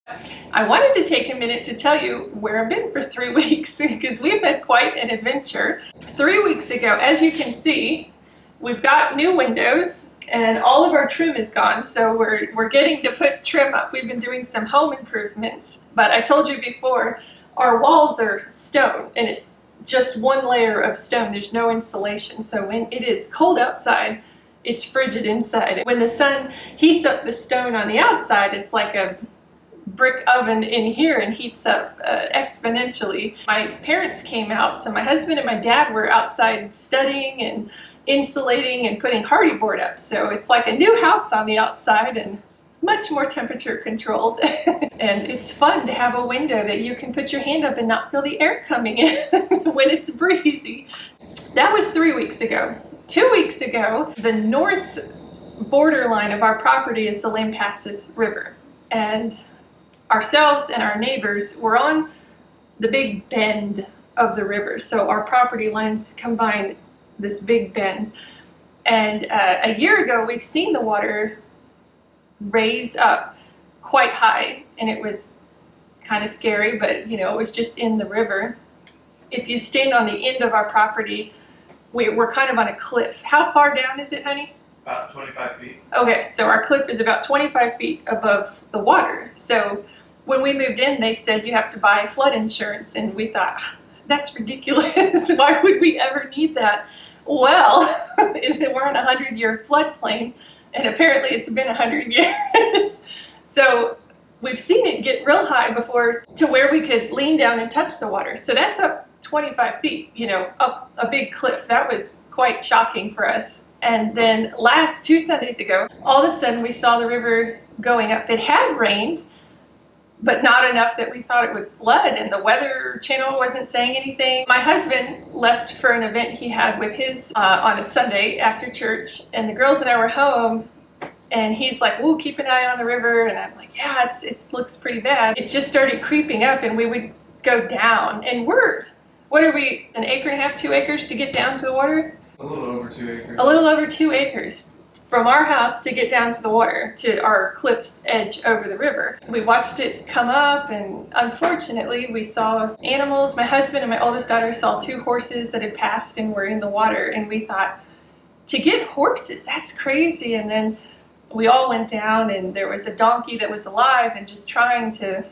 I wanted to take a minute to tell you where I've been for 3 weeks because we've had quite an adventure. 3 weeks ago, as you can see, we've got new windows and all of our trim is gone, so we're getting to put trim up. We've been doing some home improvements, but I told you before, our walls are stone and it's just one layer of stone. There's no insulation, so when it is cold outside, it's frigid inside. When the sun heats up the stone on the outside, it's like a brick oven in here and heats up exponentially. My parents came out, so my husband and my dad were outside studying and insulating and putting hardy board up. So it's like a new house on the outside and much more temperature controlled. And it's fun to have a window that you can put your hand up and not feel the air coming in when it's breezy. That was 3 weeks ago. 2 weeks ago, the north borderline of our property is the Lampasas River. And ourselves and our neighbors were on the big bend of the river. So our property lines combine this big bend. And a year ago, we've seen the water raise up quite high, and it was kind of scary, but you know, it was just in the river. If you stand on the end of our property, we're kind of on a cliff. How far down is it, honey? About 25 feet. Okay, so our cliff is about 25 feet above the water. So when we moved in, they said you have to buy flood insurance, and we thought, that's ridiculous. Why would we ever need that? Well, we're on a 100-year floodplain, and apparently it's been 100 years. So we've seen it get real high before to where we could lean down and touch the water. So that's up 25 feet, you know, up a big cliff. That was quite shocking for us. And then last 2 Sundays ago, all of a sudden we saw the river going up. It had rained, but not enough that we thought it would flood, and the Weather Channel wasn't saying anything. My husband left for an event he had with his on a Sunday after church, and the girls and I were home, and he's like, "We'll keep an eye on the river," and I'm like, "Yeah, it looks pretty bad." It just started creeping up, and we would go down, and what are we, an acre and a half, 2 acres to get down to the water? A little over 2 acres. A little over 2 acres. From our house to get down to the water, to our cliff's edge over the river. We watched it come up, and unfortunately we saw animals. My husband and my oldest daughter saw 2 horses that had passed and were in the water, and we thought, to get horses, that's crazy. And then we all went down, and there was a donkey that was alive and just trying to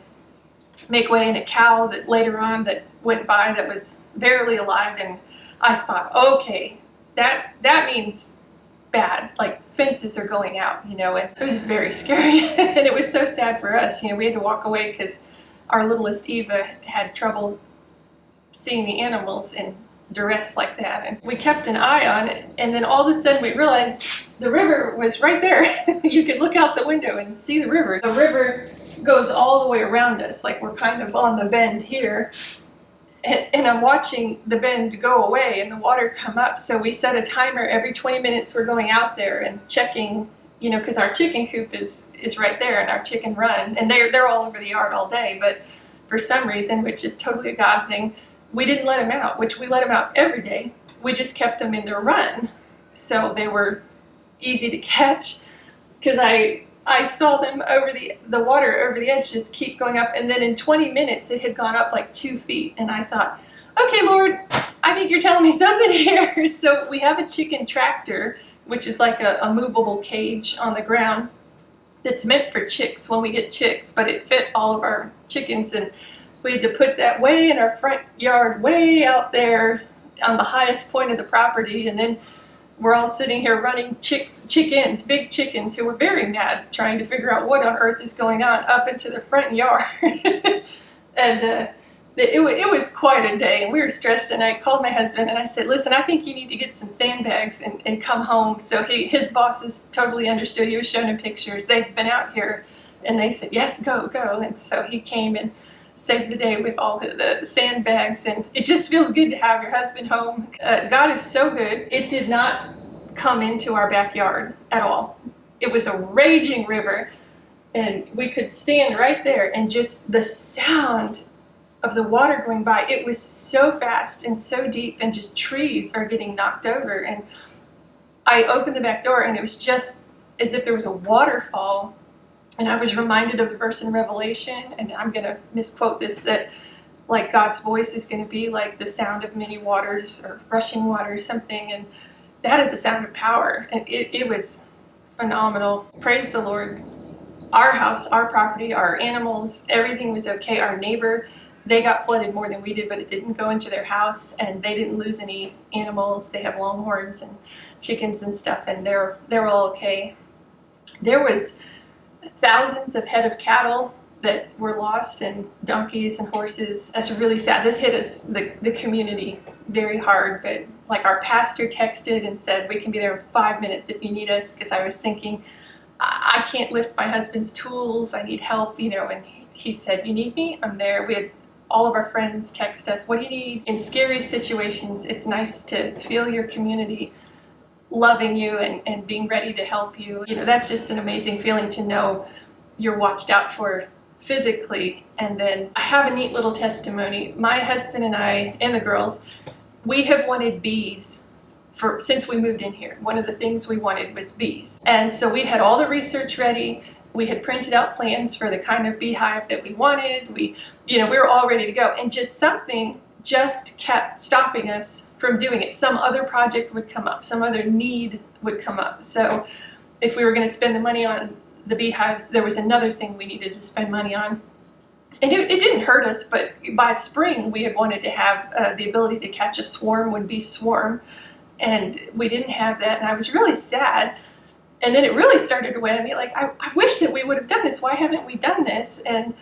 make way, and a cow that later on that went by that was barely alive. And I thought, okay, that means bad, like fences are going out, you know. And it was very scary. And it was so sad for us, you know. We had to walk away because our littlest Eva had trouble seeing the animals in duress like that, and we kept an eye on it. And then all of a sudden we realized the river was right there. You could look out the window and see the river. The river goes all the way around us, like we're kind of on the bend here. And I'm watching the bend go away and the water come up. So we set a timer every 20 minutes. We're going out there and checking, you know, because our chicken coop is right there, and our chicken run, and they're all over the yard all day. But for some reason, which is totally a God thing, we didn't let them out, which we let them out every day. We just kept them in their run. So they were easy to catch, because I saw them over the water over the edge just keep going up, and then in 20 minutes it had gone up like 2 feet, and I thought, okay, Lord, I think you're telling me something here. So we have a chicken tractor, which is like a movable cage on the ground that's meant for chicks when we get chicks, but it fit all of our chickens, and we had to put that way in our front yard, way out there on the highest point of the property. And then we're all sitting here running chickens, big chickens, who were very mad, trying to figure out what on earth is going on, up into the front yard. And it was quite a day, and we were stressed. And I called my husband and I said, "Listen, I think you need to get some sandbags and come home." So his bosses totally understood. He was showing him pictures. They've been out here, and they said, "Yes, go." And so he came and saved the day with all the sandbags, and it just feels good to have your husband home. God is so good. It did not come into our backyard at all. It was a raging river, and we could stand right there, and just the sound of the water going by, it was so fast and so deep, and just trees are getting knocked over. And I opened the back door, and it was just as if there was a waterfall And I was reminded of the verse in Revelation, and I'm going to misquote this, that like God's voice is going to be like the sound of many waters or rushing waters, something. And that is the sound of power. And it was phenomenal. Praise the Lord. Our house, our property, our animals, everything was okay. Our neighbor, they got flooded more than we did, but it didn't go into their house, and they didn't lose any animals. They have longhorns and chickens and stuff, and they're all okay. There was thousands of head of cattle that were lost, and donkeys and horses. That's really sad. This hit us, the community, very hard. But like our pastor texted and said, we can be there in 5 minutes if you need us, because I was thinking, I can't lift my husband's tools. I need help, and he said, you need me? I'm there. We had all of our friends text us, what do you need? In scary situations, it's nice to feel your community loving you and being ready to help you. That's just an amazing feeling to know you're watched out for physically. And then I have a neat little testimony. My husband and I and the girls, we have wanted bees since we moved in here. One of the things we wanted was bees. And so we had all the research ready. We had printed out plans for the kind of beehive that we wanted. We were all ready to go. And something just kept stopping us from doing it. Some other project would come up. Some other need would come up. So if we were going to spend the money on the beehives, there was another thing we needed to spend money on. And it didn't hurt us, but by spring we had wanted to have the ability to catch a swarm, would be swarm. And we didn't have that, and I was really sad. And then it really started to weigh on me, like, I wish that we would have done this. Why haven't we done this? And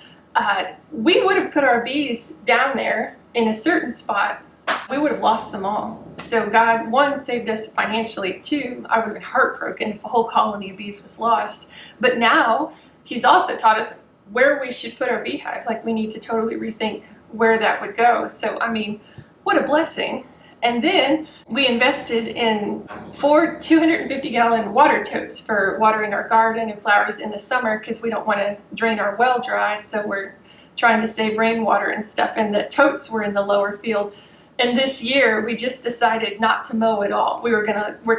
we would have put our bees down there in a certain spot. We would have lost them all. So God, one, saved us financially. Two, I would have been heartbroken if a whole colony of bees was lost. But now he's also taught us where we should put our beehive. Like, we need to totally rethink where that would go. So, I mean, what a blessing. And then we invested in 4 250-gallon water totes for watering our garden and flowers in the summer, because we don't want to drain our well dry. So we're trying to save rainwater and stuff. And the totes were in the lower field. And this year we just decided not to mow at all. We're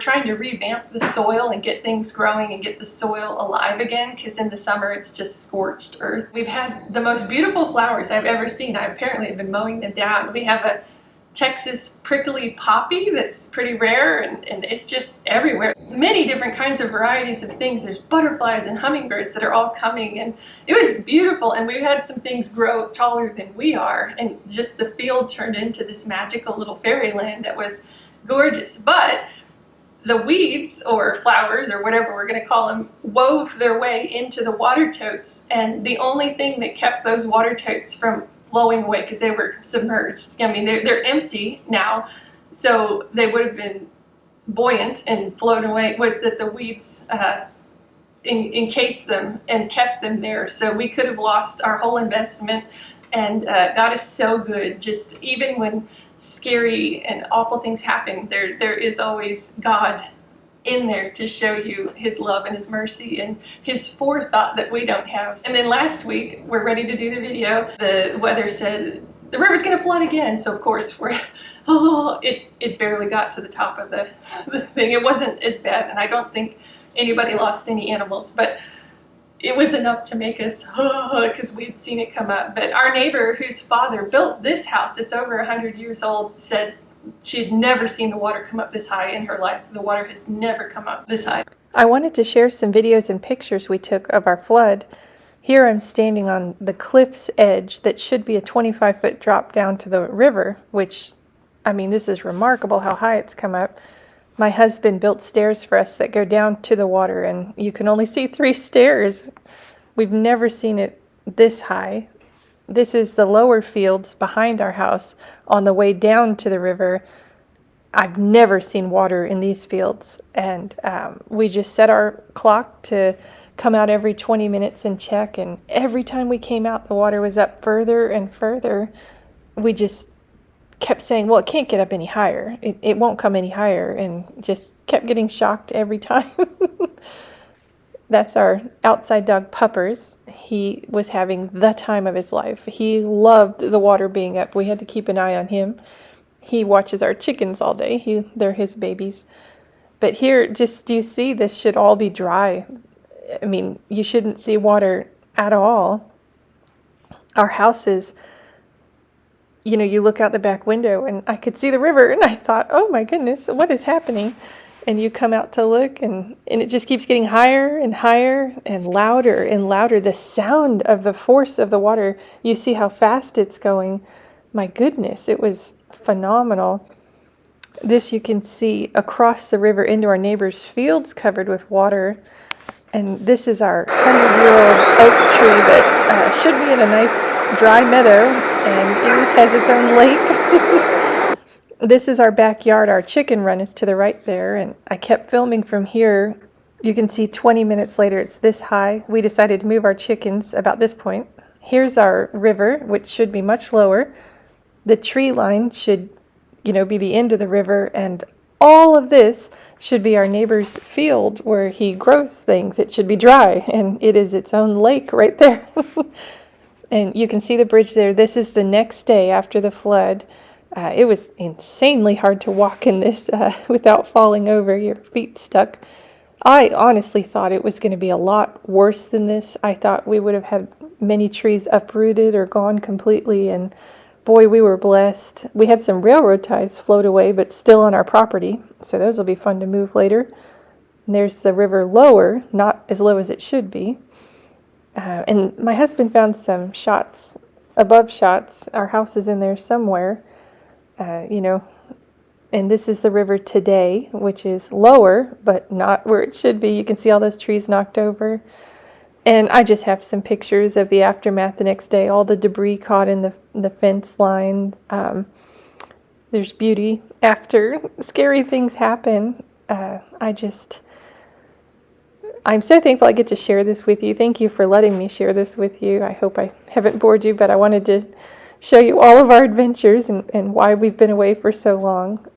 trying to revamp the soil and get things growing and get the soil alive again, because in the summer it's just scorched earth. We've had the most beautiful flowers I've ever seen. I apparently have been mowing them down. We have a Texas prickly poppy that's pretty rare, and it's just everywhere. Many different kinds of varieties of things. There's butterflies and hummingbirds that are all coming, and it was beautiful. And we've had some things grow taller than we are, and just the field turned into this magical little fairyland that was gorgeous. But the weeds, or flowers, or whatever we're going to call them, wove their way into the water totes, and the only thing that kept those water totes from flowing away, because they were submerged. I mean, they're empty now, so they would have been buoyant and floating away, was that the weeds encased them and kept them there. So we could have lost our whole investment. And God is so good. Just even when scary and awful things happen, there is always God in there to show you his love and his mercy and his forethought that we don't have. And then last week, we're ready to do the video. The weather said the river's gonna flood again. So of course it barely got to the top of the thing. It wasn't as bad, and I don't think anybody lost any animals, but it was enough to make us, because we'd seen it come up. But our neighbor, whose father built this house, it's over 100 years old, said she had never seen the water come up this high in her life. The water has never come up this high. I wanted to share some videos and pictures we took of our flood. Here I'm standing on the cliff's edge that should be a 25-foot drop down to the river, which, I mean, this is remarkable how high it's come up. My husband built stairs for us that go down to the water, and you can only see 3 stairs. We've never seen it this high. This is the lower fields behind our house on the way down to the river. I've never seen water in these fields, and we just set our clock to come out every 20 minutes and check, and every time we came out, the water was up further and further. We just kept saying, well, it can't get up any higher. It won't come any higher, and just kept getting shocked every time. That's our outside dog, Puppers. He was having the time of his life. He loved the water being up. We had to keep an eye on him. He watches our chickens all day. They're his babies. But here, just do you see, this should all be dry. I mean, you shouldn't see water at all. Our house is, you look out the back window and I could see the river, and I thought, oh my goodness, what is happening? And you come out to look, and it just keeps getting higher and higher and louder. The sound of the force of the water, you see how fast it's going. My goodness, it was phenomenal. This you can see across the river into our neighbor's fields covered with water. And this is our 100-year-old oak tree that should be in a nice dry meadow, and it has its own lake. This is our backyard. Our chicken run is to the right there, and I kept filming from here. You can see 20 minutes later it's this high. We decided to move our chickens about this point. Here's our river, which should be much lower. The tree line should, be the end of the river, and all of this should be our neighbor's field where he grows things. It should be dry, and it is its own lake right there. And you can see the bridge there. This is the next day after the flood. It was insanely hard to walk in this without falling over, your feet stuck. I honestly thought it was going to be a lot worse than this. I thought we would have had many trees uprooted or gone completely, and boy, we were blessed. We had some railroad ties float away, but still on our property, so those will be fun to move later. And there's the river lower, not as low as it should be. And my husband found some shots, above shots. Our house is in there somewhere. And this is the river today, which is lower, but not where it should be. You can see all those trees knocked over. And I just have some pictures of the aftermath the next day, all the debris caught in the fence lines. There's beauty after scary things happen. I'm so thankful I get to share this with you. Thank you for letting me share this with you. I hope I haven't bored you, but I wanted to show you all of our adventures and why we've been away for so long.